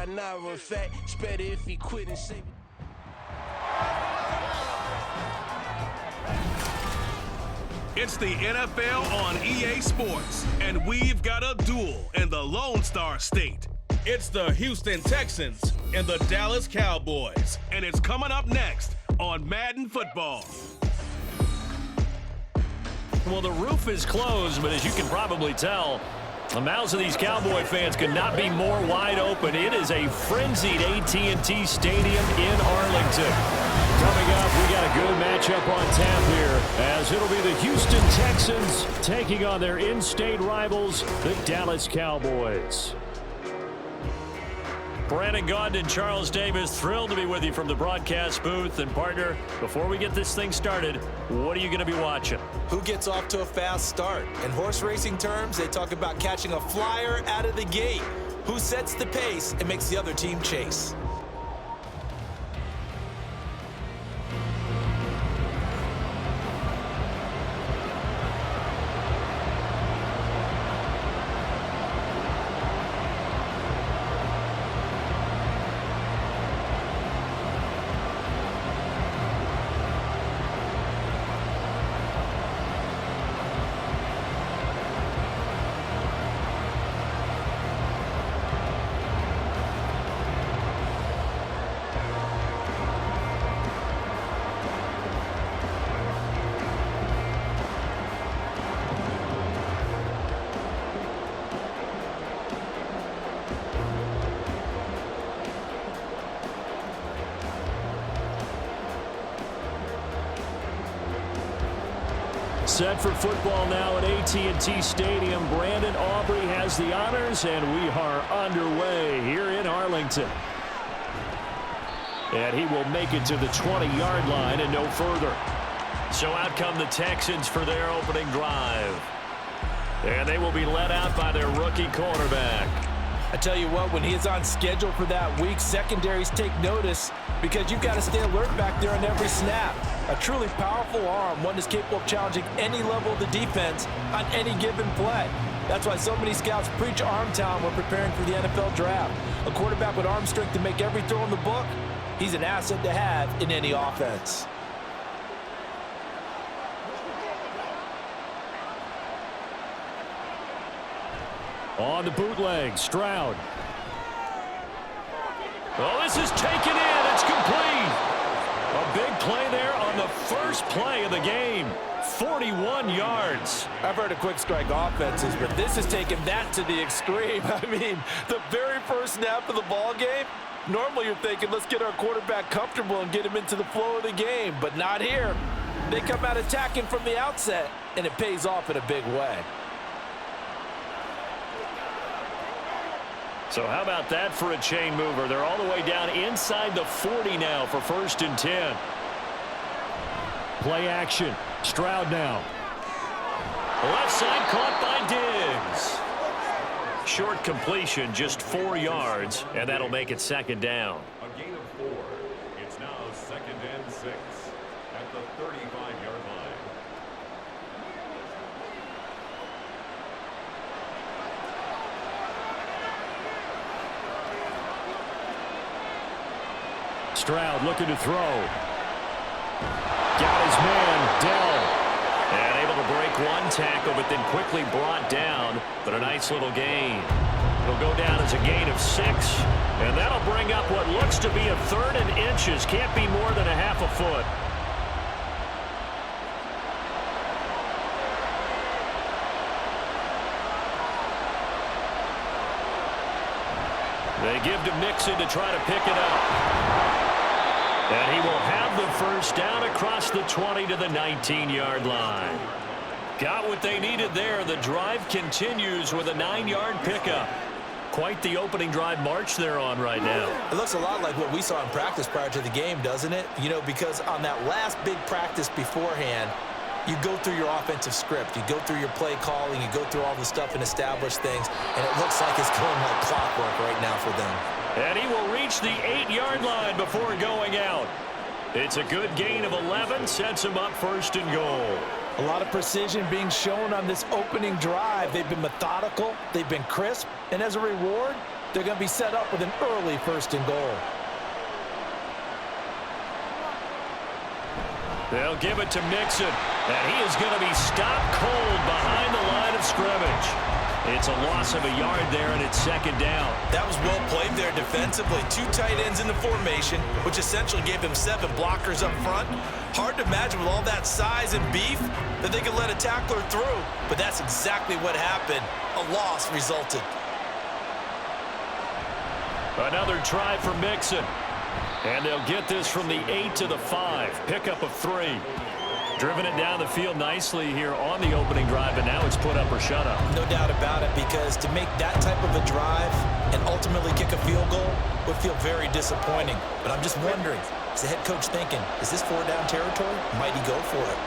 now. In fact, it's better if he quit and save it. It's the NFL on EA Sports, and we've got a duel in the Lone Star State. It's the Houston Texans and the Dallas Cowboys, and it's coming up next on Madden Football. Well, the roof is closed, but as you can probably tell, the mouths of these Cowboy fans could not be more wide open. It is a frenzied AT&T Stadium in Arlington. Coming up, we got a good matchup on tap here, as it'll be the Houston Texans taking on their in-state rivals, the Dallas Cowboys. Brandon Gaudin and Charles Davis, thrilled to be with you from the broadcast booth. And partner, before we get this thing started, what are you going to be watching? Who gets off to a fast start? In horse racing terms, they talk about catching a flyer out of the gate. Who sets the pace and makes the other team chase? Set for football now at AT&T Stadium. Brandon Aubrey has the honors, and we are underway here in Arlington. And he will make it to the 20-yard line and no further. So out come the Texans for their opening drive. And they will be led out by their rookie quarterback. I tell you what, when he is on schedule for that week, secondaries take notice because you've got to stay alert back there on every snap. A truly powerful arm, one that's capable of challenging any level of the defense on any given play. That's why so many scouts preach arm talent when preparing for the NFL draft. A quarterback with arm strength to make every throw in the book, he's an asset to have in any offense. On the bootleg, Stroud. Oh, this is taken in. It's complete. A big play there on the first play of the game. 41 yards. I've heard of quick strike offenses, but this has taken that to the extreme. I mean, the very first snap of the ball game, normally you're thinking, let's get our quarterback comfortable and get him into the flow of the game, but not here. They come out attacking from the outset, and it pays off in a big way. So how about that for a chain mover? They're all the way down inside the 40 now for 1st and 10. Play action. Stroud now. Left side caught by Diggs. Short completion, just 4 yards, and that'll make it 2nd down. A gain of 4. It's now 2nd and 6 at the 35-yard line. Stroud looking to throw. Got his man, Dell. And able to break one tackle, but then quickly brought down. But a nice little gain. It'll go down as a gain of 6. And that'll bring up what looks to be a 3rd and inches. Can't be more than a half a foot. They give to Mixon to try to pick it up. And he will have the first down across the 20 to the 19-yard line. Got what they needed there. The drive continues with a 9-yard pickup. Quite the opening drive march they're on right now. It looks a lot like what we saw in practice prior to the game, doesn't it? You know, because on that last big practice beforehand, you go through your offensive script. You go through your play calling. You go through all the stuff and establish things. And it looks like it's going like clockwork right now for them. And he will reach the 8-yard line before going out. It's a good gain of 11, sets him up 1st and goal. A lot of precision being shown on this opening drive. They've been methodical, they've been crisp, and as a reward, they're going to be set up with an early 1st and goal. They'll give it to Mixon, and he is going to be stopped cold behind the line of scrimmage. It's a loss of a yard there, and it's 2nd down. That was well played there defensively. 2 tight ends in the formation, which essentially gave them 7 blockers up front. Hard to imagine with all that size and beef that they could let a tackler through, but that's exactly what happened. A loss resulted. Another try for Mixon. And they'll get this from the 8 to the 5. Pickup of 3. Driven it down the field nicely here on the opening drive, but now it's put up or shut up. No doubt about it, because to make that type of a drive and ultimately kick a field goal would feel very disappointing. But I'm just wondering, is the head coach thinking, is this 4-down territory? Might he go for it?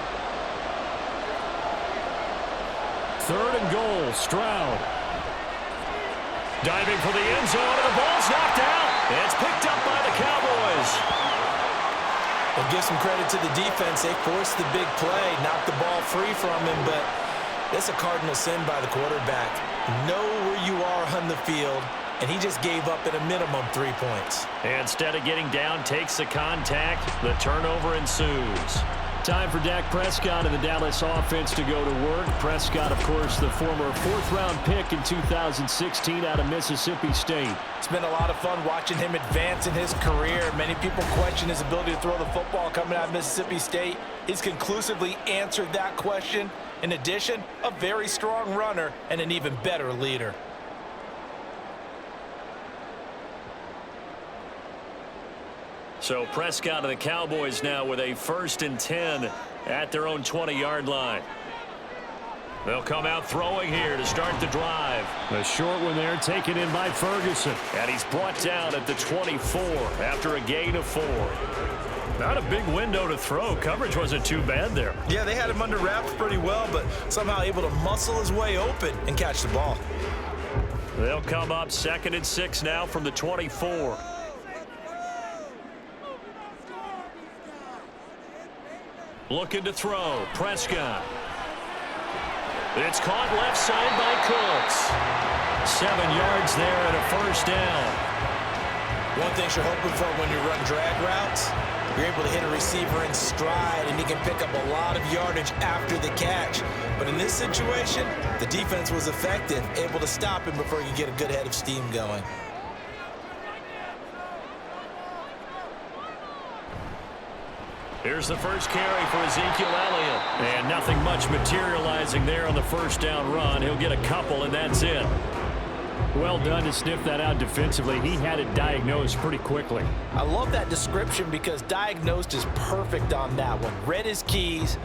3rd and goal, Stroud. Diving for the end zone, and the ball's knocked out. It's picked up by the Cowboys. We'll give some credit to the defense. They forced the big play, knocked the ball free from him, but that's a cardinal sin by the quarterback. Know where you are on the field, and he just gave up at a minimum 3 points. Instead of getting down, takes the contact. The turnover ensues. Time for Dak Prescott and the Dallas offense to go to work. Prescott, of course, the former 4th-round pick in 2016 out of Mississippi State. It's been a lot of fun watching him advance in his career. Many people question his ability to throw the football coming out of Mississippi State. He's conclusively answered that question. In addition, a very strong runner and an even better leader. So Prescott and the Cowboys now with a 1st and 10 at their own 20-yard line. They'll come out throwing here to start the drive. A short one there taken in by Ferguson. And he's brought down at the 24 after a gain of 4. Not a big window to throw. Coverage wasn't too bad there. Yeah, they had him under wraps pretty well, but somehow able to muscle his way open and catch the ball. They'll come up 2nd and 6 now from the 24. Looking to throw. Prescott. It's caught left side by Cooks. 7 yards there and a 1st down. One thing you're hoping for when you run drag routes, you're able to hit a receiver in stride, and he can pick up a lot of yardage after the catch. But in this situation, the defense was effective, able to stop him before he could get a good head of steam going. Here's the first carry for Ezekiel Elliott. And nothing much materializing there on the 1st down run. He'll get a couple, and that's it. Well done to sniff that out defensively. He had it diagnosed pretty quickly. I love that description because diagnosed is perfect on that one. Read his keys,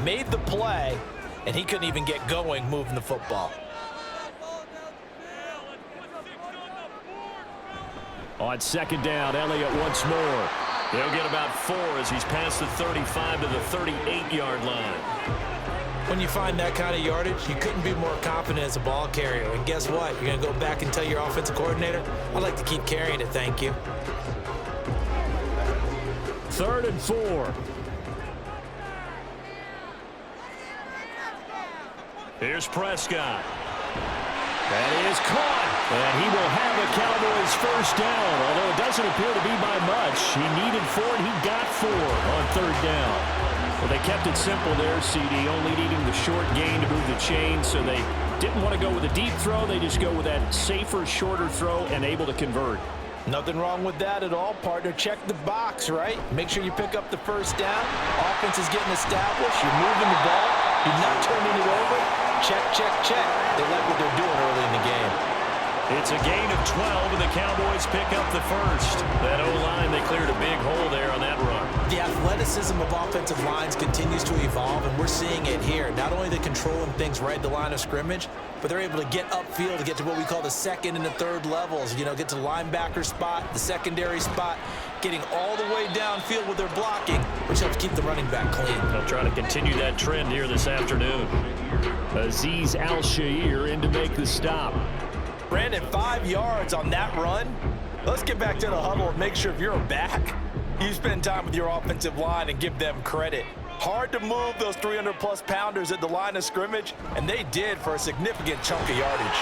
made the play, and he couldn't even get going moving the football. On 2nd down, Elliott once more. He'll get about 4 as he's past the 35 to the 38-yard line. When you find that kind of yardage, you couldn't be more confident as a ball carrier. And guess what? You're going to go back and tell your offensive coordinator, I'd like to keep carrying it, thank you. 3rd and 4. Here's Prescott. That is caught. And he will have a Cowboys 1st down, although it doesn't appear to be by much. He needed 4, and he got 4 on 3rd down. Well, they kept it simple there, CD, only needing the short gain to move the chain, so they didn't want to go with a deep throw. They just go with that safer, shorter throw and able to convert. Nothing wrong with that at all, partner. Check the box, right? Make sure you pick up the 1st down. Offense is getting established. You're moving the ball. You're not turning it over. Check, check, check. They like what they're doing early in the game. It's a gain of 12, and the Cowboys pick up the 1st. That O-line, they cleared a big hole there on that run. The athleticism of offensive lines continues to evolve, and we're seeing it here. Not only are they controlling things right at the line of scrimmage, but they're able to get upfield to get to what we call the 2nd and the 3rd levels. You know, get to the linebacker spot, the secondary spot, getting all the way downfield with their blocking, which helps keep the running back clean. They'll try to continue that trend here this afternoon. Azeez Al-Shaair in to make the stop. Brandon, 5 yards on that run. Let's get back to the huddle and make sure if you're a back, you spend time with your offensive line and give them credit. Hard to move those 300-plus pounders at the line of scrimmage, and they did for a significant chunk of yardage.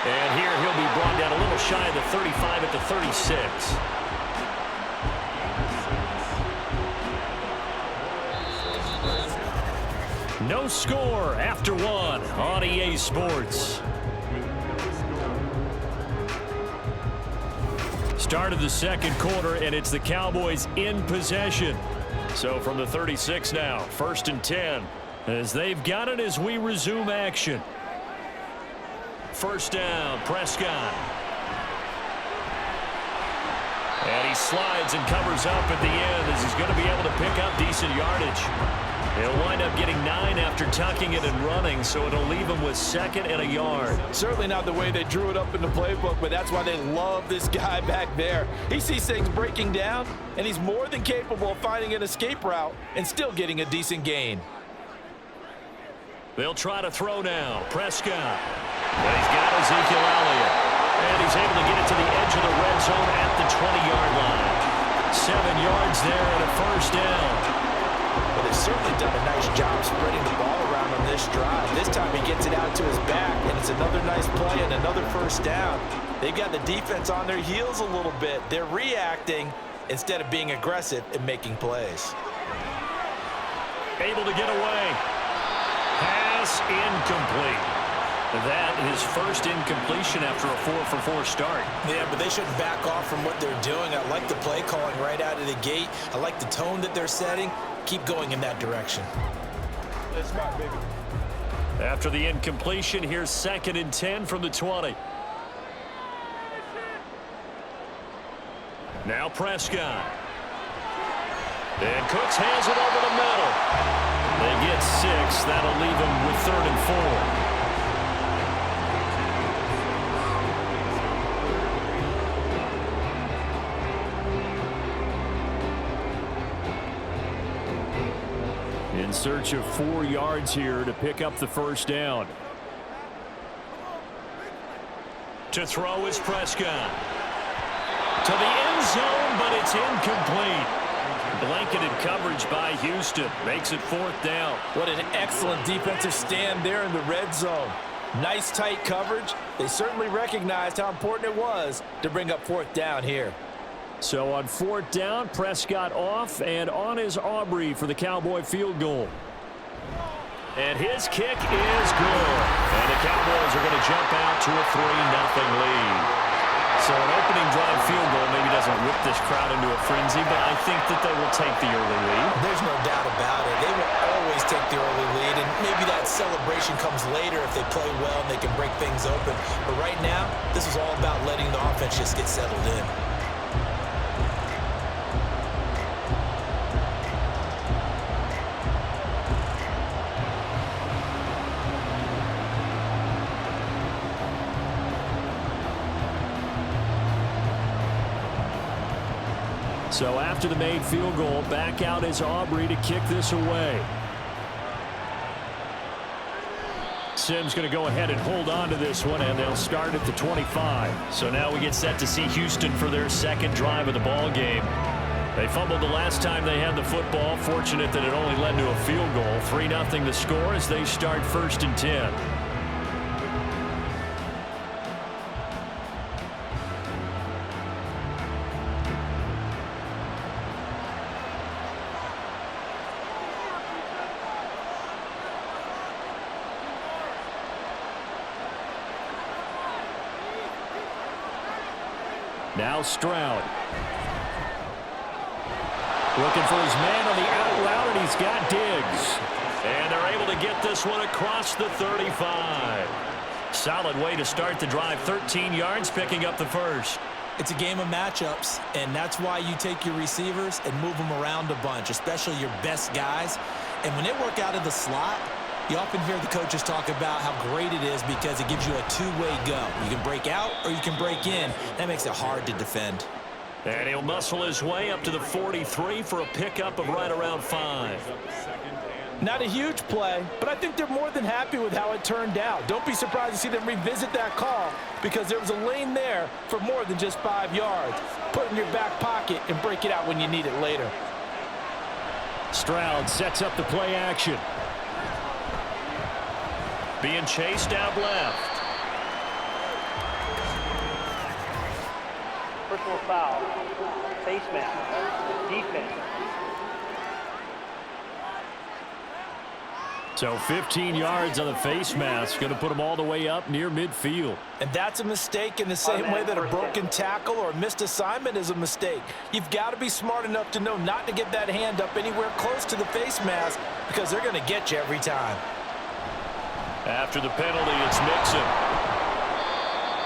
And here he'll be brought down a little shy of the 35 at the 36. No score after one on EA Sports. Start of the second quarter, and it's the Cowboys in possession. So from the 36 now, 1st and 10, as they've got it as we resume action. First down, Prescott. And he slides and covers up at the end as he's going to be able to pick up decent yardage. He'll wind up getting 9 after tucking it and running, so it'll leave him with 2nd and a yard. Certainly not the way they drew it up in the playbook, but that's why they love this guy back there. He sees things breaking down, and he's more than capable of finding an escape route and still getting a decent gain. They'll try to throw now. Prescott. But he's got Ezekiel Elliott. And he's able to get it to the edge of the red zone at the 20-yard line. 7 yards there and a first down. Well, they've certainly done a nice job spreading the ball around on this drive. This time he gets it out to his back, and it's another nice play and another first down. They've got the defense on their heels a little bit. They're reacting instead of being aggressive and making plays. Able to get away. Pass incomplete. That is first incompletion after a 4-for-4 start. Yeah, but they shouldn't back off from what they're doing. I like the play calling right out of the gate. I like the tone that they're setting. Keep going in that direction. That's smart, baby. After the incompletion, here's 2nd and 10 from the 20. Now Prescott. And Cooks has it over the middle. They get 6. That'll leave them with 3rd and 4. In search of 4 yards here to pick up the first down. To throw is Prescott. To the end zone, but it's incomplete. Blanketed coverage by Houston. Makes it 4th down. What an excellent defensive stand there in the red zone. Nice tight coverage. They certainly recognized how important it was to bring up 4th down here. So on 4th down, Prescott off, and on is Aubrey for the Cowboy field goal. And his kick is good. And the Cowboys are going to jump out to a 3-0 lead. So an opening drive field goal maybe doesn't whip this crowd into a frenzy, but I think that they will take the early lead. There's no doubt about it. They will always take the early lead, and maybe that celebration comes later if they play well and they can break things open. But right now, this is all about letting the offense just get settled in. So after the made field goal, back out is Aubrey to kick this away. Sims going to go ahead and hold on to this one, and they'll start at the 25. So now we get set to see Houston for their 2nd drive of the ball game. They fumbled the last time they had the football. Fortunate that it only led to a field goal. 3-0 the score as they start 1st and 10. Now Stroud. Looking for his man on the out route, and he's got Diggs. And they're able to get this one across the 35. Solid way to start the drive. 13 yards, picking up the first. It's a game of matchups, and that's why you take your receivers and move them around a bunch, especially your best guys. And when they work out of the slot, you often hear the coaches talk about how great it is because it gives you a two-way go. You can break out or you can break in. That makes it hard to defend. And he'll muscle his way up to the 43 for a pickup of right around 5. Not a huge play, but I think they're more than happy with how it turned out. Don't be surprised to see them revisit that call because there was a lane there for more than just 5 yards. Put it in your back pocket and break it out when you need it later. Stroud sets up the play action. Being chased out left. personal foul. Face mask. Defense. So 15 yards on the face mask. Going to put them all the way up near midfield. And that's a mistake in the same way that a broken tackle or a missed assignment is a mistake. You've got to be smart enough to know not to get that hand up anywhere close to the face mask because they're going to get you every time. After the penalty, it's Mixon.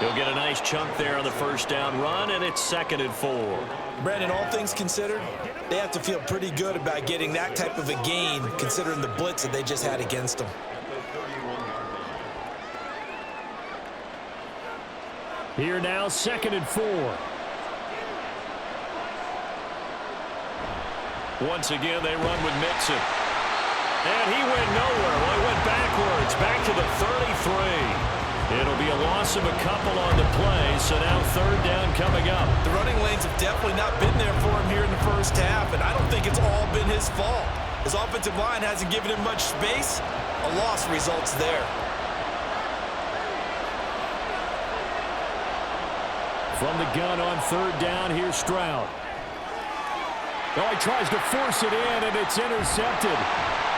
He'll get a nice chunk there on the first down run, and it's 2nd and 4. Brandon, all things considered, they have to feel pretty good about getting that type of a gain considering the blitz that they just had against them. Here now, 2nd and 4. Once again, they run with Mixon. And he went nowhere. Well, he went backwards, back to the 33. It'll be a loss of a couple on the play, so now 3rd down coming up. The running lanes have definitely not been there for him here in the first half, and I don't think it's all been his fault. His offensive line hasn't given him much space. A loss results there. From the gun on 3rd down, here's Stroud. Oh, he tries to force it in, and it's intercepted.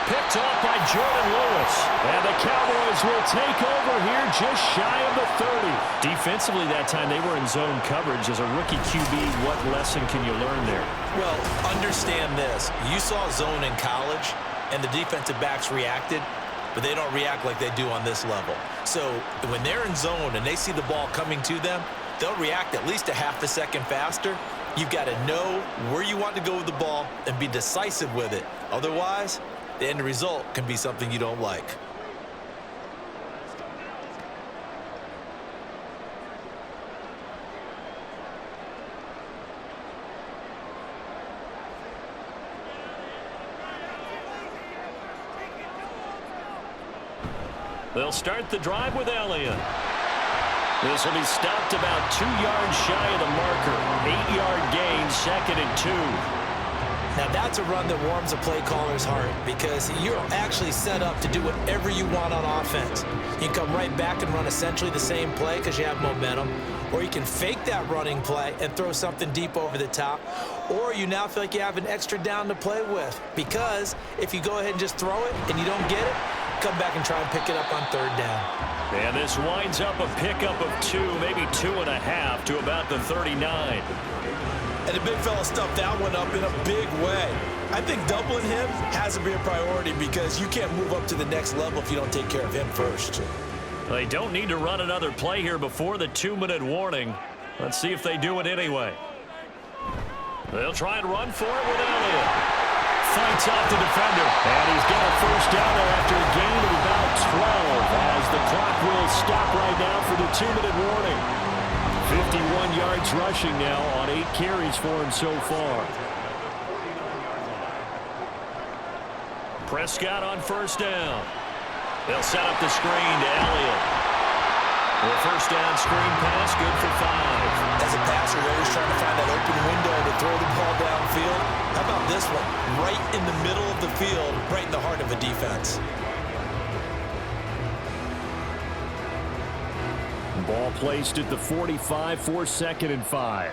Picked off by Jordan Lewis. And the Cowboys will take over here just shy of the 30. Defensively that time, they were in zone coverage. As a rookie QB, what lesson can you learn there? Well, understand this. You saw zone in college, and the defensive backs reacted, but they don't react like they do on this level. So when they're in zone and they see the ball coming to them, they'll react at least a half a second faster. You've got to know where you want to go with the ball and be decisive with it. Otherwise, the end result can be something you don't like. They'll start the drive with Elliott. This will be stopped about 2 yards shy of the marker. 8-yard gain, 2nd and 2. Now that's a run that warms a play caller's heart because you're actually set up to do whatever you want on offense. You can come right back and run essentially the same play because you have momentum, or you can fake that running play and throw something deep over the top, or you now feel like you have an extra down to play with because if you go ahead and just throw it and you don't get it, come back and try and pick it up on 3rd down. And this winds up a pickup of 2, maybe 2.5 to about the 39. And the big fella stuffed that one up in a big way. I think doubling him has to be a priority because you can't move up to the next level if you don't take care of him first. They don't need to run another play here before the 2-minute warning. Let's see if they do it anyway. They'll try and run for it with Elliott. Fights off the defender. And he's got a first down there after a gain of about 12 as the clock will stop right now for the 2-minute warning. 51 yards rushing now on 8 carries for him so far. Prescott on first down. They'll set up the screen to Elliott. The first down screen pass, good for 5. As a passer, you're always trying to find that open window to throw the ball downfield. How about this one? Right in the middle of the field, right in the heart of a defense. Ball placed at the 45 for 2nd and 5.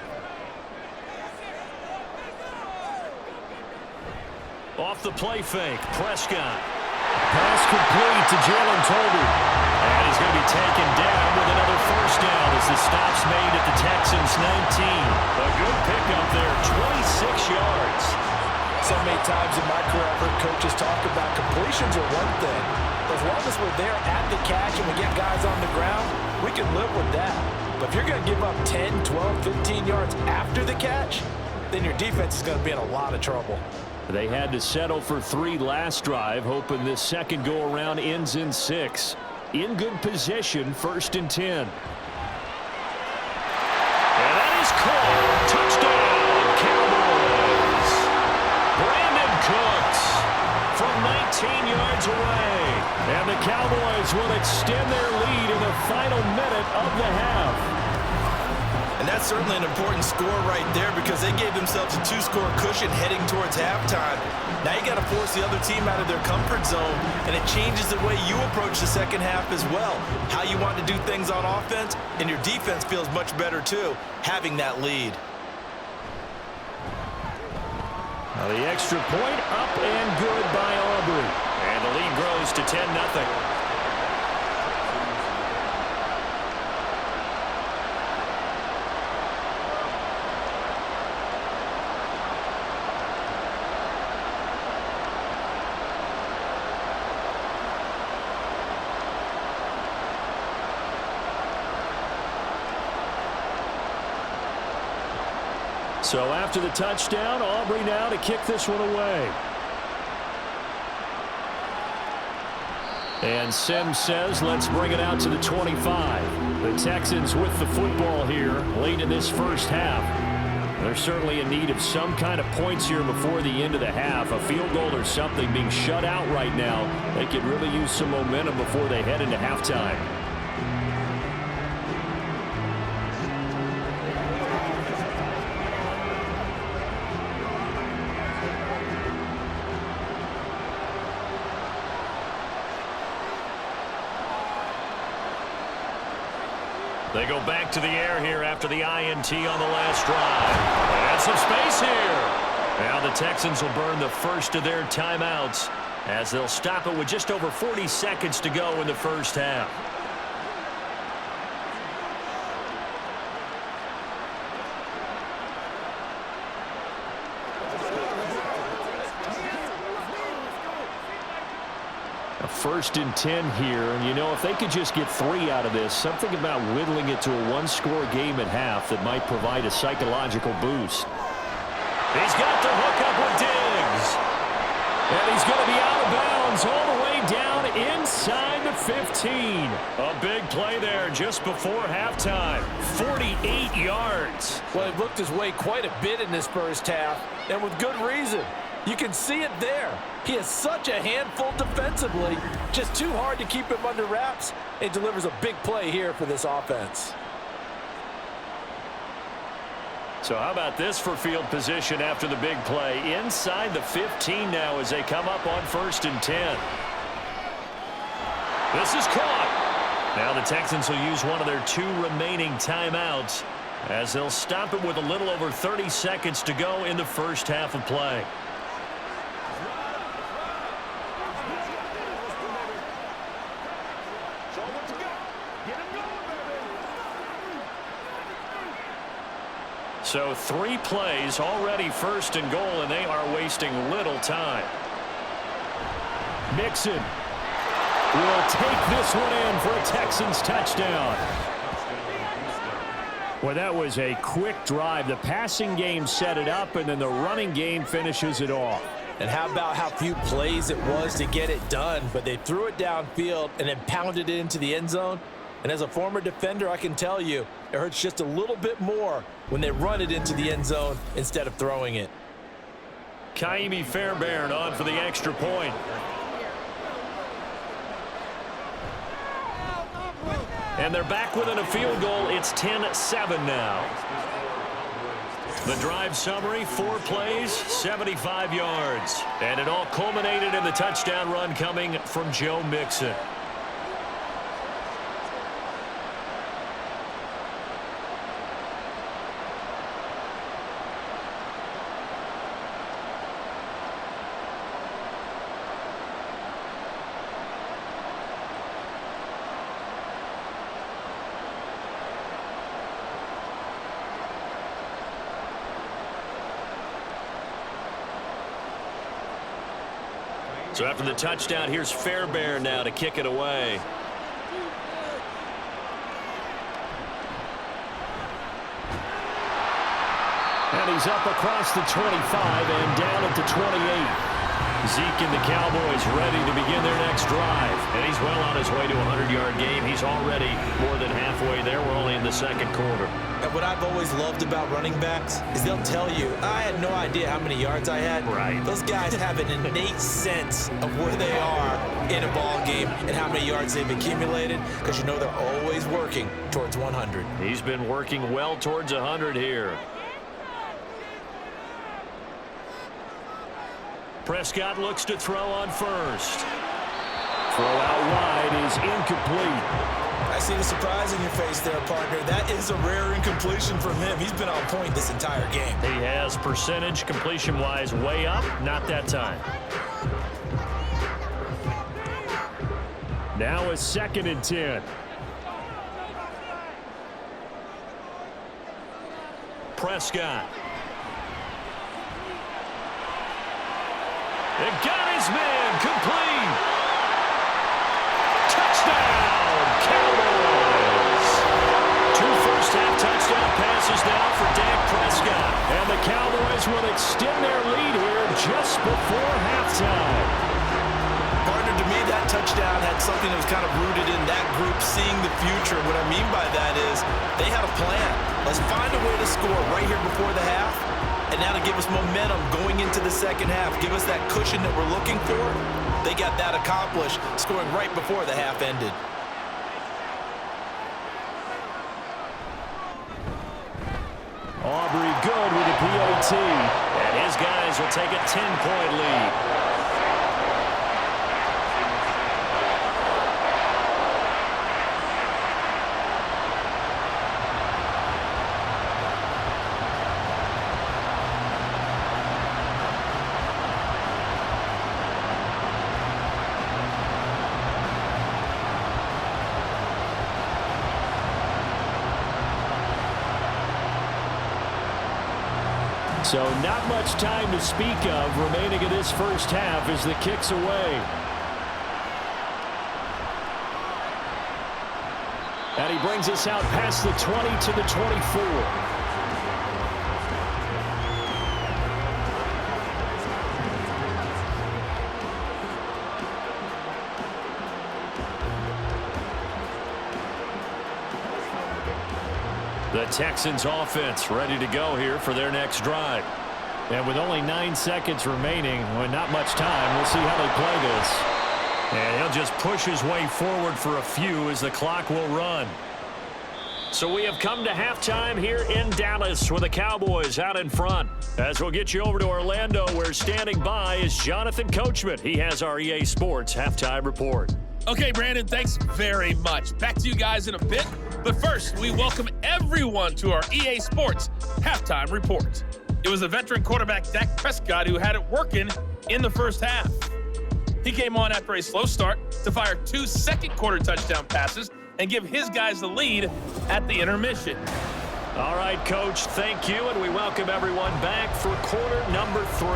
Off the play fake, Prescott. Pass complete to Jalen Tolbert. And he's going to be taken down with another first down as the stop's made at the Texans' 19. A good pickup there, 26 yards. So many times in my career, I've heard coaches talk about completions are one thing. As long as we're there at the catch and we get guys on the ground, we can live with that. But if you're going to give up 10, 12, 15 yards after the catch, then your defense is going to be in a lot of trouble. They had to settle for 3 last drive, hoping this second go-around ends in 6. In good position, 1st and 10. And that is called. Touchdown, Cowboys. Brandon Cooks from 19 yards away. And the Cowboys will extend their lead in the final minute of the half. And that's certainly an important score right there because they gave themselves a 2-score cushion heading towards halftime. Now you got to force the other team out of their comfort zone, and it changes the way you approach the second half as well. How you want to do things on offense, and your defense feels much better too, having that lead. Well, the extra point up and good by Aubrey. And the lead grows to 10-0. So after the touchdown, Aubrey now to kick this one away. And Sims says, let's bring it out to the 25. The Texans with the football here late in this first half. They're certainly in need of some kind of points here before the end of the half. A field goal or something being shut out right now. They could really use some momentum before they head into halftime. They go back to the air here after the INT on the last drive. And some space here. Now the Texans will burn the first of their timeouts as they'll stop it with just over 40 seconds to go in the first half. First and 10 here, and you know, if they could just get 3 out of this, something about whittling it to a one-score game at half that might provide a psychological boost. He's got the hook up with Diggs. And he's going to be out of bounds all the way down inside the 15. A big play there just before halftime. 48 yards. Well, he looked his way quite a bit in this first half, and with good reason. You can see it there. He is such a handful defensively. Just too hard to keep him under wraps. It delivers a big play here for this offense. So how about this for field position after the big play? Inside the 15 now as they come up on 1st and 10. This is caught. Now the Texans will use one of their 2 remaining timeouts as they'll stop it with a little over 30 seconds to go in the first half of play. So 3 plays already 1st and goal, and they are wasting little time. Mixon will take this one in for a Texans touchdown. Well, that was a quick drive. The passing game set it up, and then the running game finishes it off. And how about how few plays it was to get it done, but they threw it downfield and then pounded it into the end zone. And as a former defender, I can tell you, it hurts just a little bit more when they run it into the end zone instead of throwing it. Kaimi Fairbairn on for the extra point. And they're back within a field goal. It's 10-7 now. The drive summary, 4 plays, 75 yards. And it all culminated in the touchdown run coming from Joe Mixon. So after the touchdown, here's Fairbairn now to kick it away. And he's up across the 25 and down at the 28. Zeke and the Cowboys ready to begin their next drive. And he's well on his way to a 100-yard game. He's already more than halfway there. We're only in the second quarter. And what I've always loved about running backs is they'll tell you, I had no idea how many yards I had. Right. Those guys have an innate sense of where they are in a ball game and how many yards they've accumulated, because you know they're always working towards 100. He's been working well towards 100 here. Prescott looks to throw on first. Throw out wide is incomplete. I see the surprise in your face there, partner. That is a rare incompletion from him. He's been on point this entire game. He has percentage completion-wise way up, not that time. Now a 2nd and 10. Prescott. It got his man complete. Touchdown, Cowboys. 2 first-half touchdown passes now for Dak Prescott. And the Cowboys will extend their lead here just before halftime. Partner, to me, that touchdown had something that was kind of rooted in that group seeing the future. What I mean by that is they had a plan. Let's find a way to score right here before the half. And now to give us momentum going into the second half, give us that cushion that we're looking for. They got that accomplished, scoring right before the half ended. Aubrey good with a PAT. And his guys will take a 10-point lead. So not much time to speak of remaining in this first half as the kick's away. And he brings us out past the 20 to the 24. The Texans offense ready to go here for their next drive. And with only 9 seconds remaining, well, not much time, we'll see how they play this. And he'll just push his way forward for a few as the clock will run. So we have come to halftime here in Dallas with the Cowboys out in front. As we'll get you over to Orlando, where standing by is Jonathan Coachman. He has our EA Sports halftime report. Okay, Brandon, thanks very much. Back to you guys in a bit. But first, we welcome everyone to our EA Sports halftime report. It was the veteran quarterback Dak Prescott who had it working in the first half. He came on after a slow start to fire 2 second-quarter touchdown passes and give his guys the lead at the intermission. All right, Coach, thank you, and we welcome everyone back for quarter number 3.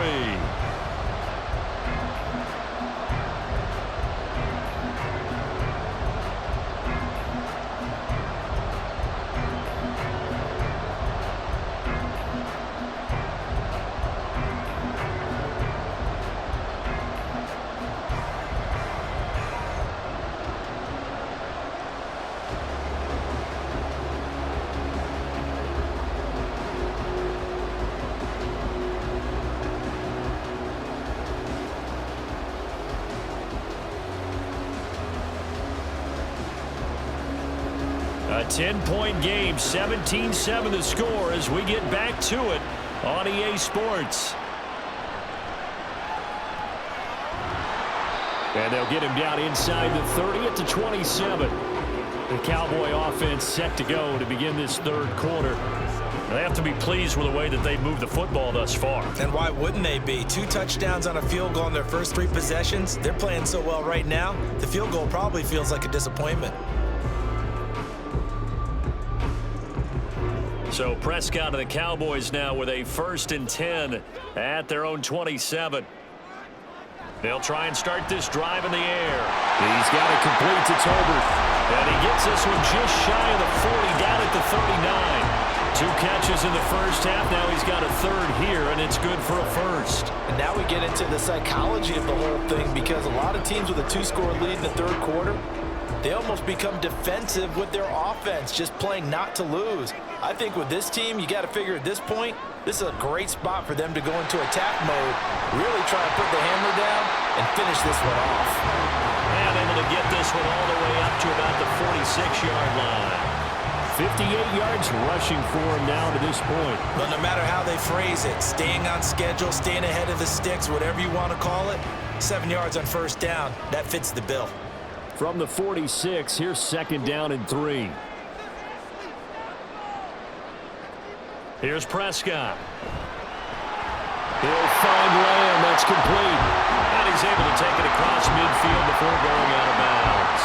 A 10-point game, 17-7 the score as we get back to it on EA Sports. And they'll get him down inside the 30 at the 27. The Cowboy offense set to go to begin this third quarter. They have to be pleased with the way that they moved the football thus far. And why wouldn't they be? 2 touchdowns on a field goal in their first 3 possessions. They're playing so well right now, the field goal probably feels like a disappointment. So Prescott and the Cowboys now with a 1st and 10 at their own 27. They'll try and start this drive in the air. He's got it complete to Tolbert. And he gets this one just shy of the 40, down at the 39. 2 catches in the first half. Now he's got a 3rd here, and it's good for a 1st. And now we get into the psychology of the whole thing, because a lot of teams with a 2-score lead in the third quarter, they almost become defensive with their offense, just playing not to lose. I think with this team, you got to figure at this point, this is a great spot for them to go into attack mode, really try to put the hammer down and finish this one off. And able to get this one all the way up to about the 46-yard line. 58 yards rushing for him now to this point. But no matter how they phrase it, staying on schedule, staying ahead of the sticks, whatever you want to call it, 7 yards on first down, that fits the bill. From the 46, here's 2nd down and 3. Here's Prescott. He'll find Lamb. That's complete. And he's able to take it across midfield before going out of bounds.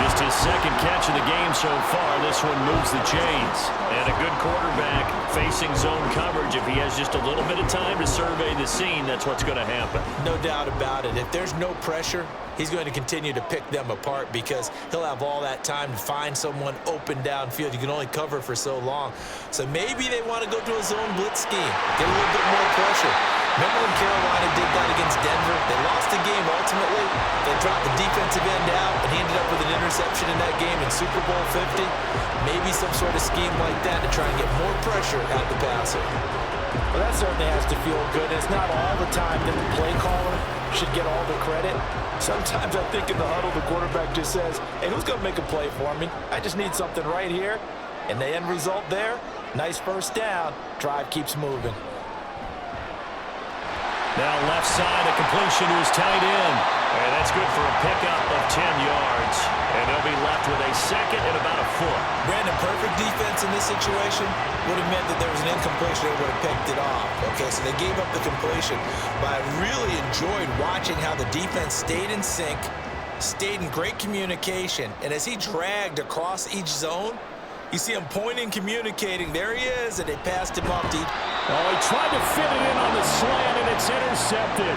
Just his 2nd catch of the game so far. This one moves the chains. And a good quarterback facing zone coverage. If he has just a little bit of time to survey the scene, that's what's going to happen. No doubt about it. If there's no pressure, he's going to continue to pick them apart because he'll have all that time to find someone open downfield. You can only cover for so long. So maybe they want to go to a zone blitz scheme, get a little bit more pressure. Remember when Carolina did that against Denver? They lost the game ultimately. They dropped the defensive end out, and he ended up with an interception in that game in Super Bowl 50. Maybe some sort of scheme like that to try and get more pressure at the passer. Well, that certainly has to feel good. It's not all the time that the play caller should get all the credit. Sometimes I think in the huddle, the quarterback just says, hey, who's going to make a play for me? I just need something right here. And the end result there, nice first down. Drive keeps moving. Now left side, a completion to his tight end. And that's good for a pickup of 10 yards. And they'll be left with a 2nd and about a foot. Brandon, perfect defense in this situation would have meant that there was an incompletion. They would have picked it off. Okay, so they gave up the completion. But I really enjoyed watching how the defense stayed in sync, stayed in great communication. And as he dragged across each zone, you see him pointing, communicating. There he is, and they passed him off deep. Oh, he tried to fit it in on the slant, and it's intercepted.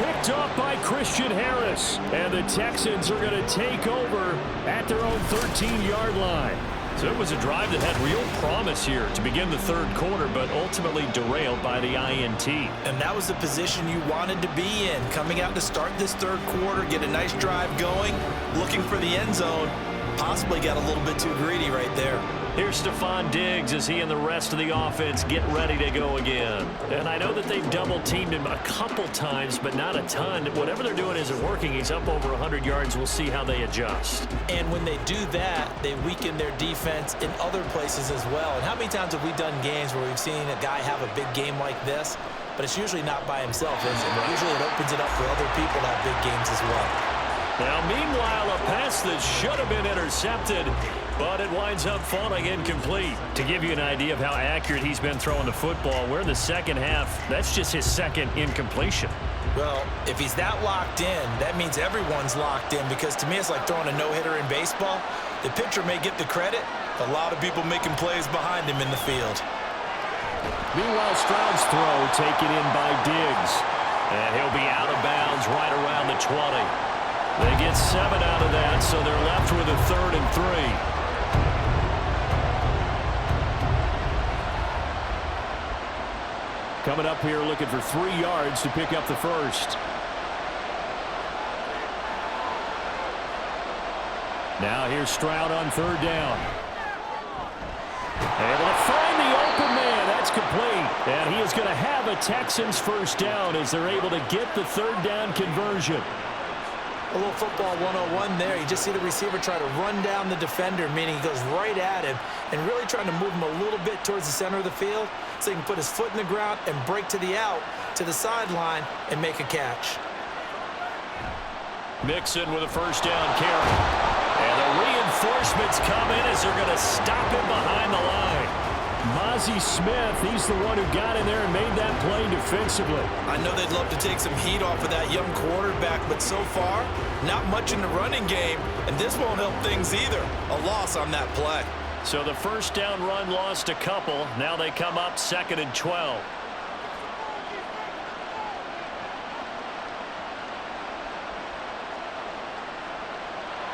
Picked off by Christian Harris. And the Texans are going to take over at their own 13-yard line. So it was a drive that had real promise here to begin the 3rd quarter, but ultimately derailed by the INT. And that was the position you wanted to be in. Coming out to start this 3rd quarter, get a nice drive going, looking for the end zone. Possibly got a little bit too greedy right there. Here's Stephon Diggs as he and the rest of the offense get ready to go again. And I know that they've double-teamed him a couple times, but not a ton. Whatever they're doing isn't working. He's up over 100 yards. We'll see how they adjust. And when they do that, they weaken their defense in other places as well. And how many times have we done games where we've seen a guy have a big game like this, but it's usually not by himself, is it? Usually it opens it up for other people to have big games as well. Now, meanwhile, a pass that should have been intercepted, but it winds up falling incomplete. To give you an idea of how accurate he's been throwing the football, we're in the 2nd half. That's just his 2nd incompletion. Well, if he's that locked in, that means everyone's locked in, because to me it's like throwing a no-hitter in baseball. The pitcher may get the credit, a lot of people making plays behind him in the field. Meanwhile, Stroud's throw taken in by Diggs. And he'll be out of bounds right around the 20. They get 7 out of that, so they're left with a 3rd and 3. Coming up here looking for 3 yards to pick up the 1st. Now here's Stroud on 3rd down. Able to find the open man. That's complete. And he is going to have a Texans 1st down as they're able to get the 3rd down conversion. A little football 101 there. You just see the receiver try to run down the defender, meaning he goes right at him and really trying to move him a little bit towards the center of the field so he can put his foot in the ground and break to the out, to the sideline, and make a catch. Mixon with a 1st down carry. And the reinforcements come in as they're going to stop him behind the line. Mozzie Smith, he's the one who got in there and made that play defensively. I know they'd love to take some heat off of that young quarterback, but so far, not much in the running game, and this won't help things either. A loss on that play. So the 1st down run lost a couple. Now they come up 2nd and 12.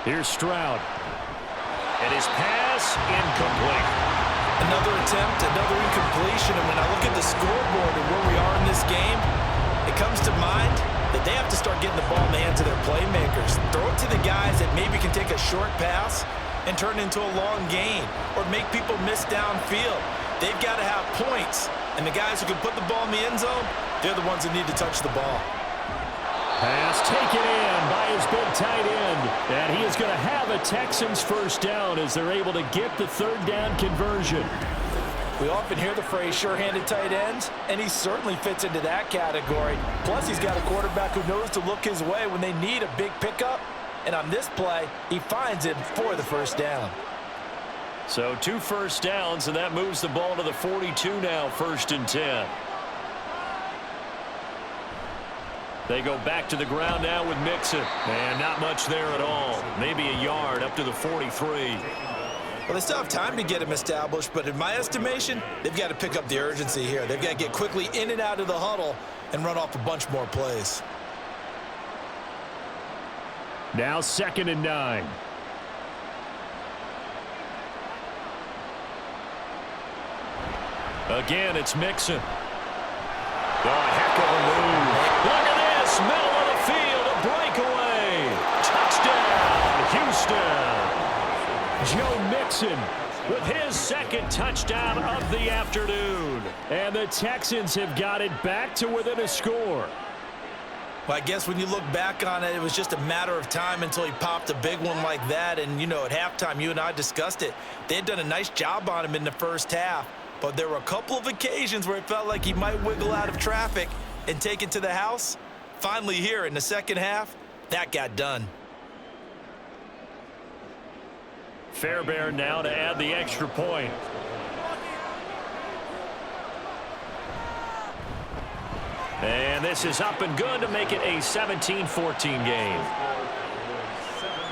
Here's Stroud. And his pass incomplete. Another attempt, another incompletion, and when I look at the scoreboard and where we are in this game, it comes to mind that they have to start getting the ball in the hands of their playmakers. Throw it to the guys that maybe can take a short pass and turn it into a long gain or make people miss downfield. They've got to have points, and the guys who can put the ball in the end zone, they're the ones that need to touch the ball. Pass taken in by his big tight end. And he is going to have a Texans 1st down as they're able to get the 3rd down conversion. We often hear the phrase sure-handed tight ends, and he certainly fits into that category. Plus, he's got a quarterback who knows to look his way when they need a big pickup. And on this play, he finds him for the first down. So 2 first downs, and that moves the ball to the 42 now, 1st and 10. They go back to the ground now with Mixon. And not much there at all. Maybe a yard up to the 43. Well, they still have time to get him established, but in my estimation, they've got to pick up the urgency here. They've got to get quickly in and out of the huddle and run off a bunch more plays. Now 2nd and 9. Again, it's Mixon. Oh, heck of a move. Look at this, middle of the field, a breakaway. Touchdown, Houston. Joe Mixon with his 2nd touchdown of the afternoon. And the Texans have got it back to within a score. Well, I guess when you look back on it, it was just a matter of time until he popped a big one like that. And, you know, at halftime, you and I discussed it. They had done a nice job on him in the first half. But there were a couple of occasions where it felt like he might wiggle out of traffic and take it to the house. Finally here in the second half, that got done. Fairbairn now to add the extra point. And this is up and good to make it a 17-14 game.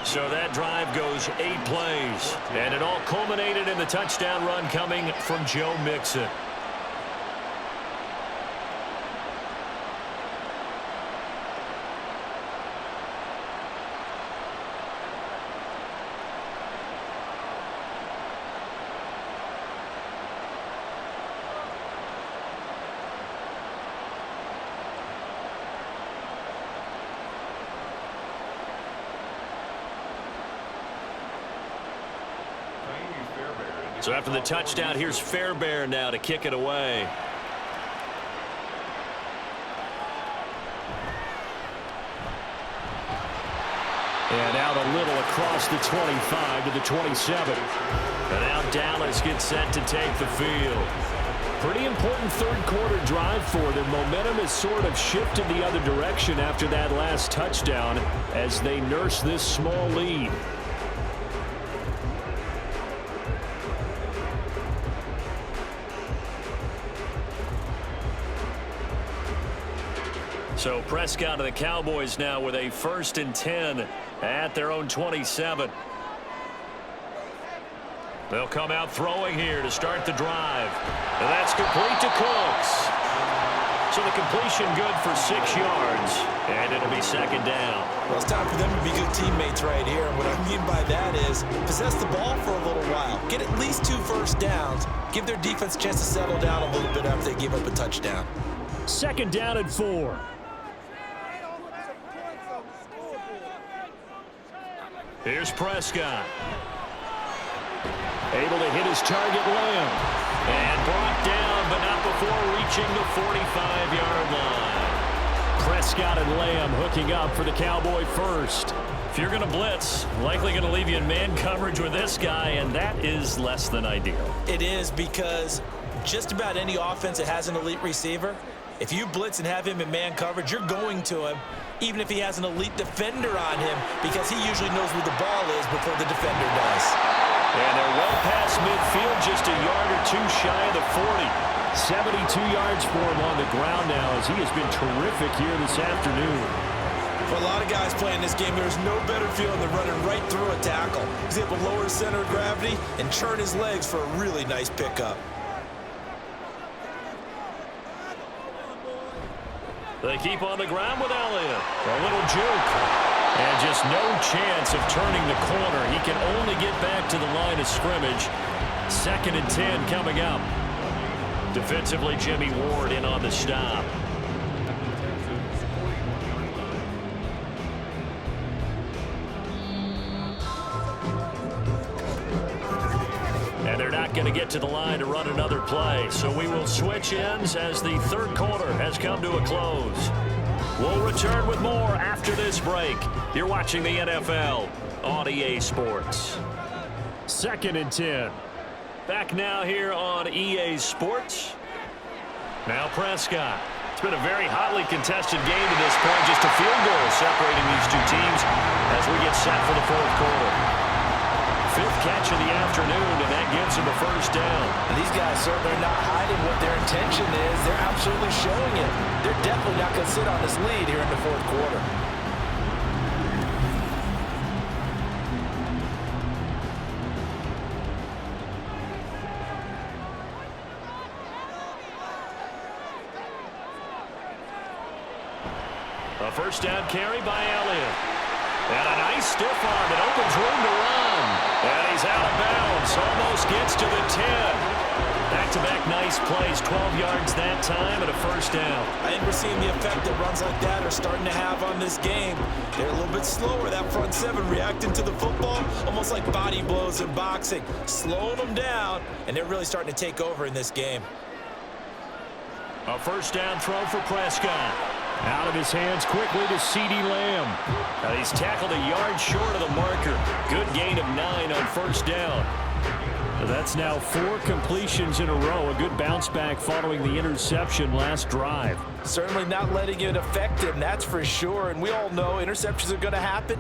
So that drive goes 8 plays. And it all culminated in the touchdown run coming from Joe Mixon. So after the touchdown, here's Fairbairn now to kick it away. And out a little across the 25 to the 27. And now Dallas gets set to take the field. Pretty important third quarter drive for them. Momentum has sort of shifted the other direction after that last touchdown as they nurse this small lead. So Prescott and the Cowboys now with a 1st and 10 at their own 27. They'll come out throwing here to start the drive. And that's complete to Cooks. So the completion good for 6 yards. And it'll be 2nd down. Well, it's time for them to be good teammates right here. And what I mean by that is possess the ball for a little while. Get at least 2 first downs. Give their defense a chance to settle down a little bit after they give up a touchdown. 2nd down and 4. Here's Prescott. Able to hit his target, Lamb. And brought down, but not before reaching the 45-yard line. Prescott and Lamb hooking up for the Cowboy first. If you're going to blitz, likely going to leave you in man coverage with this guy, and that is less than ideal. It is, because just about any offense that has an elite receiver, if you blitz and have him in man coverage, you're going to him, even if he has an elite defender on him, because he usually knows where the ball is before the defender does. And they're well past midfield, just a yard or 2 shy of the 40. 72 yards for him on the ground now, as he has been terrific here this afternoon. For a lot of guys playing this game, there's no better feeling than running right through a tackle. He's able to lower his center of gravity and turn his legs for a really nice pickup. They keep on the ground with Elliott. A little juke. And just no chance of turning the corner. He can only get back to the line of scrimmage. 2nd and 10 coming up. Defensively, Jimmy Ward in on the stop. And they're not going to get to the line to run another play. So we will switch ends as the third quarter has come to a close. We'll return with more after this break. You're watching the NFL on EA Sports. 2nd and 10. Back now here on EA Sports. Now Prescott. It's been a very hotly contested game to this point. Just a field goal separating these two teams as we get set for the fourth quarter. Fifth catch of the afternoon, and that gives him a first down. And these guys certainly are not hiding what their intention is. They're absolutely showing it. They're definitely not going to sit on this lead here in the fourth quarter. A first down carry by Elliott. And a nice stiff arm. It opens room to run. And he's out of bounds. Almost gets to the 10. Back-to-back nice plays. 12 yards that time and a first down. I think we're seeing the effect that runs like that are starting to have on this game. They're a little bit slower. That front seven reacting to the football, almost like body blows in boxing. Slowing them down, and they're really starting to take over in this game. A first down throw for Prescott. Out of his hands quickly to CeeDee Lamb. He's tackled a yard short of the marker. Good gain of 9 on first down. That's now 4 completions in a row. A good bounce back following the interception last drive. Certainly not letting it affect him, that's for sure. And we all know interceptions are going to happen.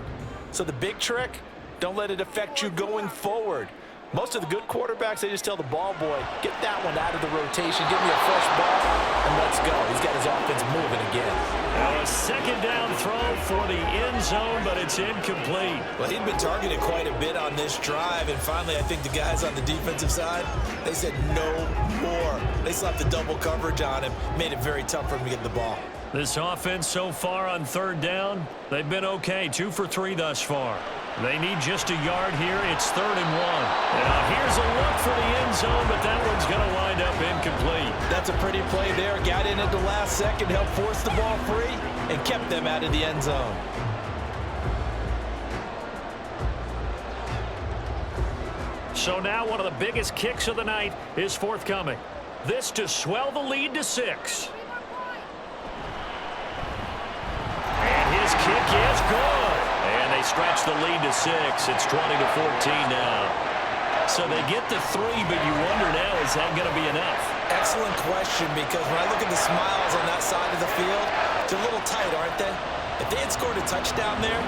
So the big trick, don't let it affect you going forward. Most of the good quarterbacks, they just tell the ball boy, get that one out of the rotation, give me a fresh ball, and let's go. He's got his offense moving again. Now a second down throw for the end zone, but it's incomplete. Well, he'd been targeted quite a bit on this drive, and finally I think the guys on the defensive side, they said no more. They slapped the double coverage on him, made it very tough for him to get the ball. This offense so far on third down, they've been okay. 2 for 3 thus far. They need just a yard here. It's 3rd and 1. Now here's a look for the end zone, but that one's going to wind up incomplete. That's a pretty play there. Got in at the last second, helped force the ball free, and kept them out of the end zone. So now one of the biggest kicks of the night is forthcoming. This to swell the lead to 6. And his kick is good. And they stretch the lead to 6. It's 20-14 now. So they get to 3, but you wonder now, is that going to be enough? Excellent question, because when I look at the smiles on that side of the field, they're a little tight, aren't they? If they had scored a touchdown there,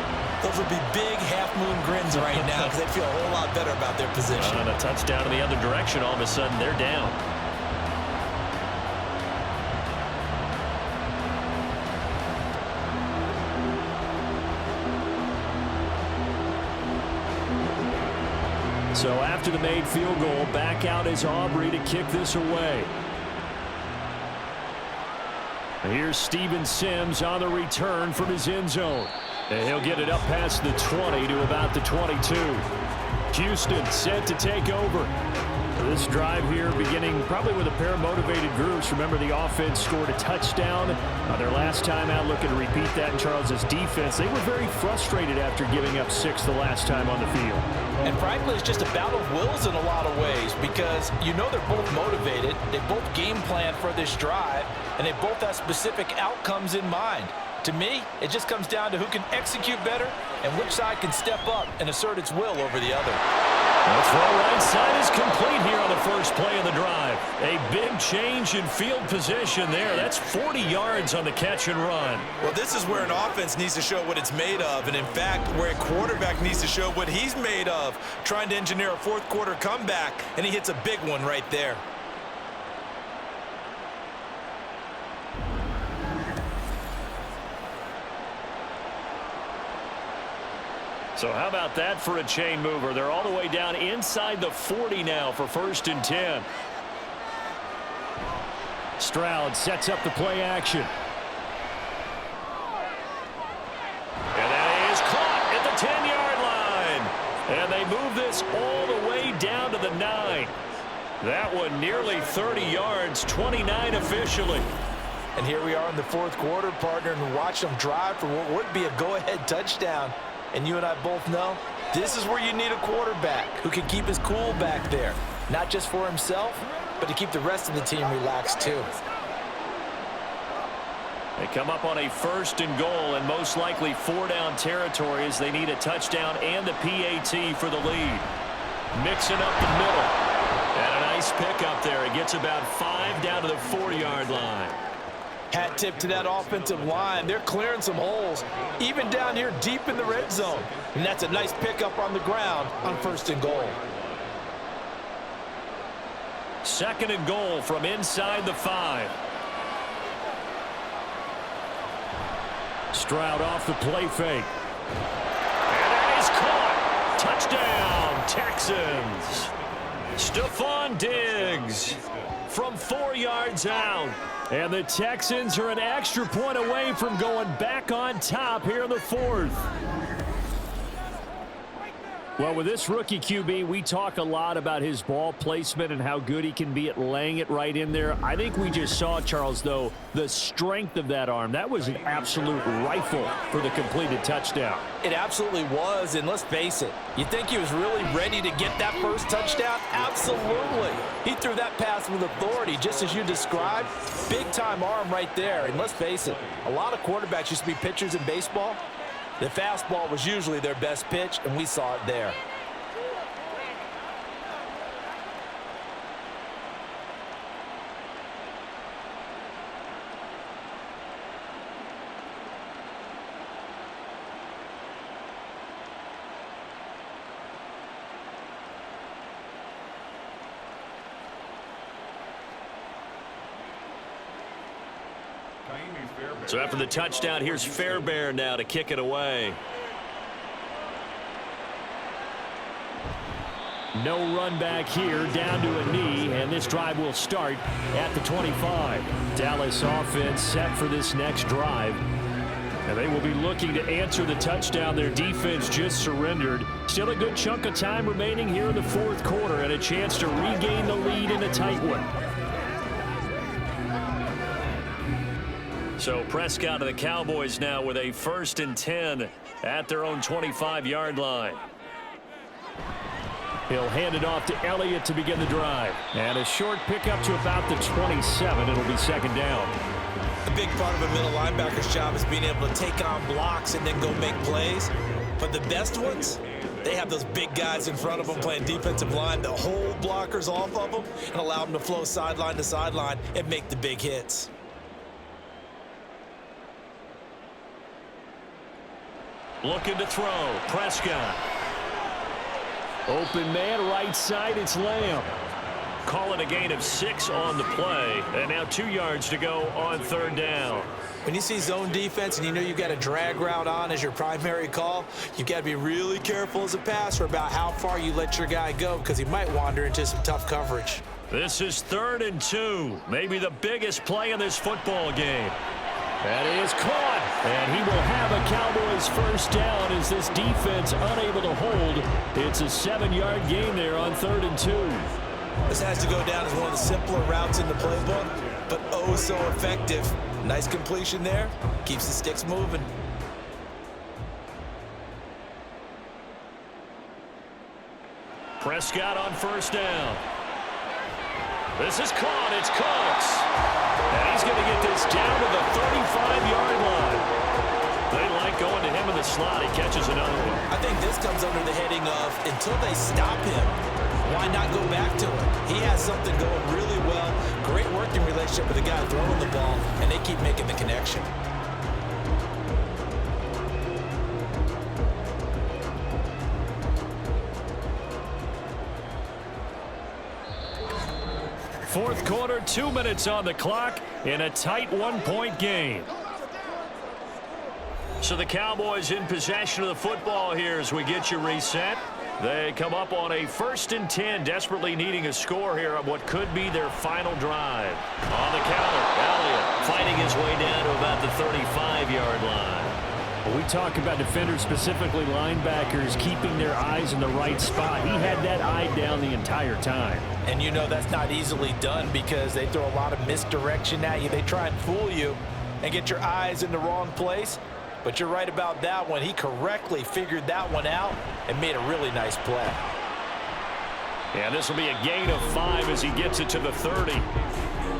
those would be big half-moon grins right now because they'd feel a whole lot better about their position. On a touchdown in the other direction, all of a sudden they're down. So after the made field goal, back out is Aubrey to kick this away. Here's Steven Sims on the return from his end zone. And he'll get it up past the 20 to about the 22. Houston set to take over. This drive here beginning probably with a pair of motivated groups. Remember, the offense scored a touchdown their last time out. Looking to repeat that in Charles's defense. They were very frustrated after giving up 6 the last time on the field. And frankly, it's just a battle of wills in a lot of ways because you know they're both motivated. They both game plan for this drive, and they both have specific outcomes in mind. To me, it just comes down to who can execute better and which side can step up and assert its will over the other. The throw right side is complete here on the first play of the drive. A big change in field position there. That's 40 yards on the catch and run. Well, this is where an offense needs to show what it's made of, and in fact, where a quarterback needs to show what he's made of, trying to engineer a fourth quarter comeback, and he hits a big one right there. So how about that for a chain mover? They're all the way down inside the 40 now for 1st and 10. Stroud sets up the play action. And that is caught at the 10-yard line. And they move this all the way down to the 9. That one nearly 30 yards, 29 officially. And here we are in the fourth quarter, partner, and watch them drive for what would be a go-ahead touchdown. And you and I both know this is where you need a quarterback who can keep his cool back there, not just for himself, but to keep the rest of the team relaxed too. They come up on a 1st and goal and most likely 4-down territory as they need a touchdown and a PAT for the lead. Mixing up the middle. And a nice pick up there. It gets about 5 down to the 4-yard line. Hat tip to that offensive line. They're clearing some holes, even down here deep in the red zone. And that's a nice pickup on the ground on 1st and goal. 2nd and goal from inside the 5. Stroud off the play fake. And that is caught. Touchdown, Texans. Stephon Diggs from 4 yards out. And the Texans are an extra point away from going back on top here in the 4th. Well, with this rookie QB, we talk a lot about his ball placement and how good he can be at laying it right in there. I think we just saw, Charles, though, the strength of that arm. That was an absolute rifle for the completed touchdown. It absolutely was, and let's face it, you think he was really ready to get that first touchdown? Absolutely. He threw that pass with authority, just as you described. Big-time arm right there, and let's face it, a lot of quarterbacks used to be pitchers in baseball. The fastball was usually their best pitch, and we saw it there. So after the touchdown, here's Fairbairn now to kick it away. No run back here, down to a knee, and this drive will start at the 25. Dallas offense set for this next drive. And they will be looking to answer the touchdown their defense just surrendered. Still a good chunk of time remaining here in the 4th quarter and a chance to regain the lead in a tight one. So Prescott of the Cowboys now with a 1st and 10 at their own 25-yard line. He'll hand it off to Elliott to begin the drive. And a short pickup to about the 27. It'll be 2nd down. A big part of a middle linebacker's job is being able to take on blocks and then go make plays. But the best ones, they have those big guys in front of them playing defensive line that hold blockers off of them and allow them to flow sideline to sideline and make the big hits. Looking to throw. Prescott. Open man, right side, it's Lamb. Call it a gain of 6 on the play. And now 2 yards to go on 3rd down. When you see zone defense and you know you've got a drag route on as your primary call, you've got to be really careful as a passer about how far you let your guy go because he might wander into some tough coverage. This is 3rd and 2. Maybe the biggest play in this football game. That is caught, and he will have a Cowboys 1st down as this defense unable to hold. It's a 7-yard gain there on 3rd and 2. This has to go down as one of the simpler routes in the playbook, but oh so effective. Nice completion there, keeps the sticks moving. Prescott on 1st down. This is caught, it's Cooks. And he's going to get this down to the 35-yard line. They like going to him in the slot. He catches another one. I think this comes under the heading of until they stop him, why not go back to him? He has something going really well. Great working relationship with the guy throwing the ball, and they keep making the connection. Fourth quarter, 2 minutes on the clock in a tight 1-point game. So the Cowboys in possession of the football here as we get you reset. They come up on a 1st and 10, desperately needing a score here on what could be their final drive. On the counter, Elliott fighting his way down to about the 35-yard line. When we talk about defenders, specifically linebackers, keeping their eyes in the right spot, he had that eye down the entire time. And you know that's not easily done because they throw a lot of misdirection at you. They try and fool you and get your eyes in the wrong place. But you're right about that one. He correctly figured that one out and made a really nice play. Yeah, this will be a gain of 5 as he gets it to the 30.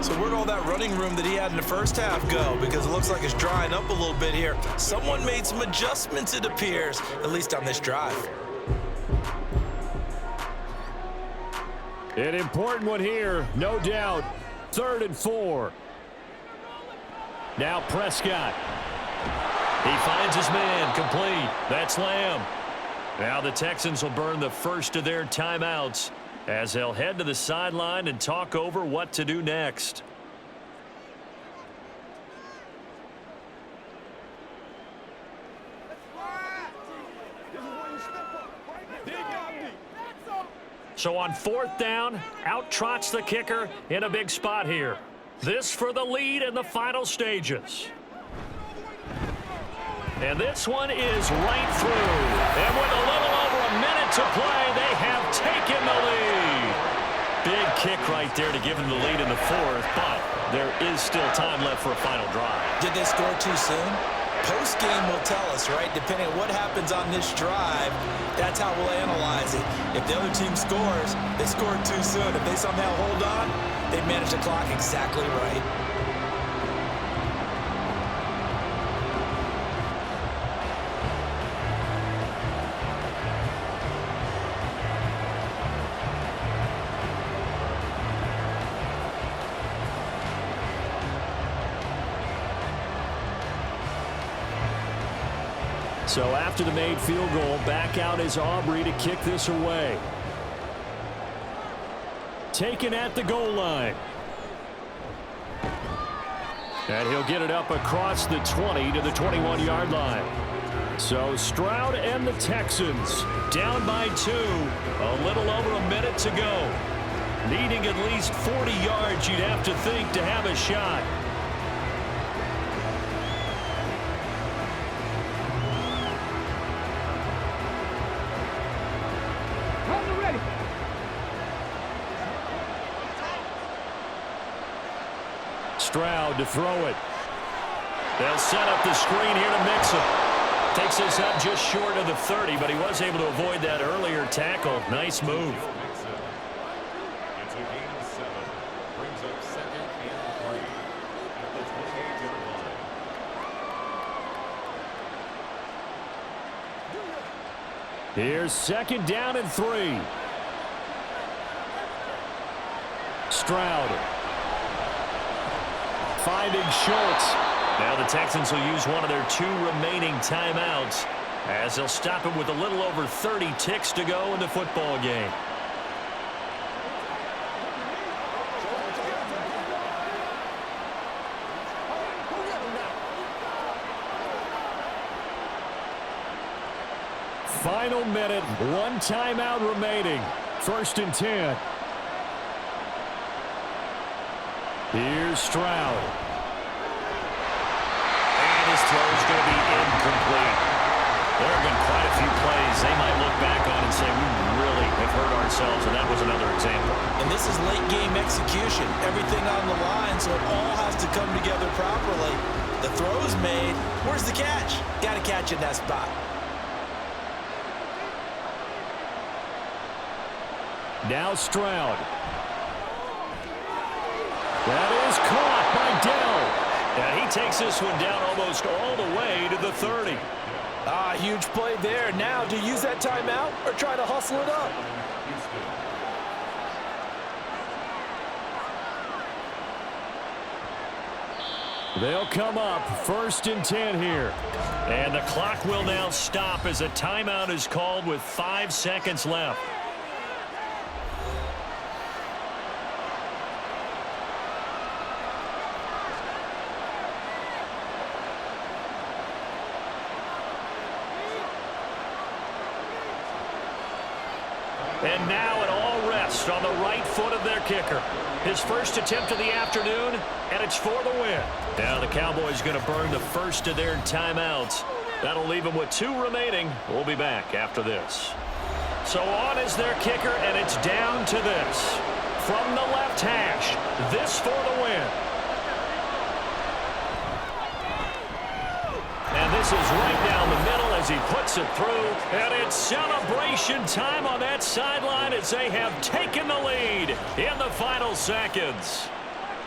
So where'd all that running room that he had in the first half go? Because it looks like it's drying up a little bit here. Someone made some adjustments, it appears, at least on this drive. An important one here, no doubt. 3rd and 4. Now Prescott. He finds his man, complete. That's Lamb. Now the Texans will burn the first of their timeouts as they'll head to the sideline and talk over what to do next. So on 4th down, out trots the kicker in a big spot here. This for the lead in the final stages. And this one is right through. And with a little over a minute to play, they have taken the lead. Big kick right there to give them the lead in the 4th, but there is still time left for a final drive. Did they score too soon? Post-game will tell us, right? Depending on what happens on this drive, that's how we'll analyze it. If the other team scores, they scored too soon. If they somehow hold on, they manage the clock exactly right. So after the made field goal, back out is Aubrey to kick this away. Taken at the goal line. And he'll get it up across the 20 to the 21-yard line. So Stroud and the Texans down by 2. A little over a minute to go. Needing at least 40 yards, you'd have to think, to have a shot. Stroud to throw it. They'll set up the screen here to Mixon. Takes this up just short of the 30, but he was able to avoid that earlier tackle. Nice move. It's a gain of 7. Brings up 2nd and 3 at the 28-yard line. Here's 2nd down and 3. Stroud. Finding Schultz. Now the Texans will use one of their 2 remaining timeouts as they'll stop it with a little over 30 ticks to go in the football game. Final minute, 1 timeout remaining. 1st and 10. Here's Stroud. And his throw is going to be incomplete. There have been quite a few plays they might look back on and say, we really have hurt ourselves, and that was another example. And this is late-game execution. Everything on the line, so it all has to come together properly. The throw's made. Where's the catch? Got to catch in that spot. Now Stroud. That is caught by Dell. And he takes this one down almost all the way to the 30. Huge play there. Now, do you use that timeout or try to hustle it up? They'll come up 1st and 10 here. And the clock will now stop as a timeout is called with 5 seconds left. And now it all rests on the right foot of their kicker. His first attempt of the afternoon, and it's for the win. Now the Cowboys going to burn the first of their timeouts. That'll leave them with 2 remaining. We'll be back after this. So on is their kicker, and it's down to this. From the left hash, this for the win. And this is right down the middle as he puts it through. And it's celebration time on that sideline as they have taken the lead in the final seconds.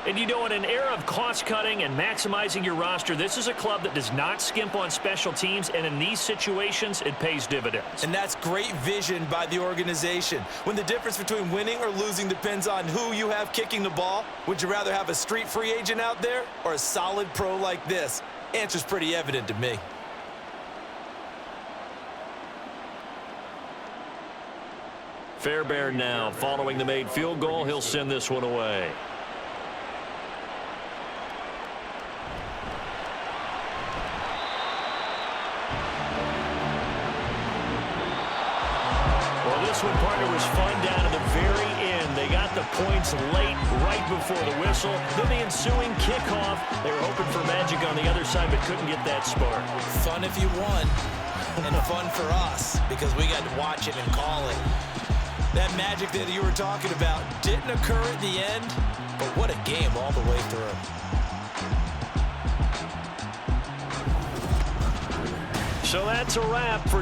And you know, in an era of cost-cutting and maximizing your roster, this is a club that does not skimp on special teams, and in these situations, it pays dividends. And that's great vision by the organization. When the difference between winning or losing depends on who you have kicking the ball, would you rather have a street free agent out there or a solid pro like this? Answer's pretty evident to me. Fairbairn now, following the made field goal, he'll send this one away. This one, partner, was fun down to the very end. They got the points late, right before the whistle. Then the ensuing kickoff. They were hoping for magic on the other side, but couldn't get that spark. Fun if you won, and fun for us because we got to watch it and call it. That magic that you were talking about didn't occur at the end, but what a game all the way through. So that's a wrap for